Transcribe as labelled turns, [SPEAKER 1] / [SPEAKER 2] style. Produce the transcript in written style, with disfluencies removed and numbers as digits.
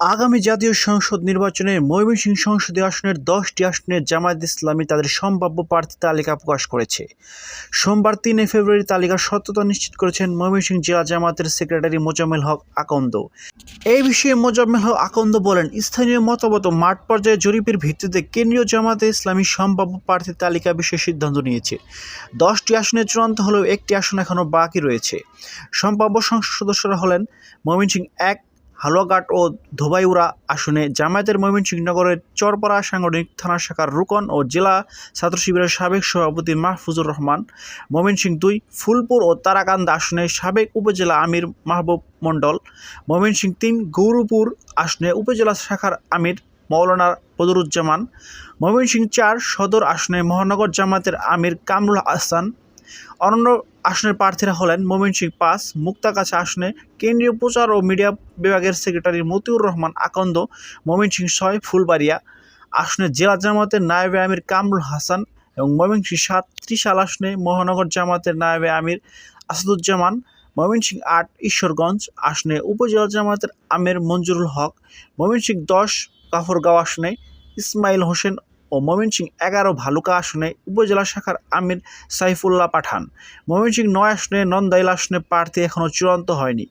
[SPEAKER 1] আগামী জাতীয় সংসদ নির্বাচনে ময়মনসিংহ সংসদীয় আসনের 10টি আসনে জামায়াতে ইসলামী তাদের সম্ভাব্য প্রার্থী তালিকা প্রকাশ করেছে। সোমবার 3 ফেব্রুয়ারি তালিকার সত্যতা নিশ্চিত করেছেন ময়মনসিংহ জেলা জামায়াতের সেক্রেটারি মোজাম্মেল হক আকন্দ। এই বিষয়ে মোজাম্মেল হক আকন্দ বলেন, স্থানীয় মতামত ও মাঠ পর্যায়ে জরিপের ভিত্তিতে কেন্দ্রীয় জামায়াতে ইসলামী সম্ভাব্য প্রার্থী তালিকা বিষয়ে সিদ্ধান্ত নিয়েছে। 10টি আসনে চূড়ান্ত হলেও একটি আসন এখনও বাকি রয়েছে। সম্ভাব্য সংসদ সদস্যরা হলেন ময়মনসিংহ 1, হালুয়াঘাট ও ধোবাইউড়া আসনে জামায়াতের ময়মনসিংহ নগরের চরপাড়া সাংগঠনিক থানা শাখার রুকন ও জেলা ছাত্র শিবিরের সাবেক সভাপতি মাহফুজুর রহমান, ময়মনসিংহ 2 ফুলপুর ও তারাকান্দা আসনে সাবেক উপজেলা আমির মাহবুব মণ্ডল, ময়মনসিংহ 3 গৌরপুর আসনে উপজেলা শাখার আমির মাওলানা বদরুজ্জামান, ময়মনসিংহ 4 সদর আসনে মহানগর জামায়াতের আমির কামরুল হাসান। অন্যান্য আসনের প্রার্থীরা হলেন ময়মনসিংহ 5 মুক্তাগাছা আসনে কেন্দ্রীয় প্রচার ও মিডিয়া বিভাগের সেক্রেটারি মতিউর রহমান আকন্দ, ময়মনসিংহ 6 ফুলবাড়িয়া আসনে জেলা জামায়াতের নায়েবে আমির কামরুল হাসান এবং ময়মনসিংহ 7 ত্রিশাল আসনে মহানগর জামায়াতের নায়েবে আমির আসাদুজ্জামান, ময়মনসিংহ 8 ঈশ্বরগঞ্জ আসনে উপজেলা জামায়াতের আমির মঞ্জুরুল হক, ময়মনসিংহ 10 কাফরগাঁও আসনে ইসমাইল হোসেন ও ময়মনসিংহ 11 ভালুকা আসনে উপজেলা শাখার আমির সাইফুল্লাহ পাঠান। ময়মনসিংহ 9 আসনে নন্দাইল আসনে প্রার্থী এখনও চূড়ান্ত হয়নি।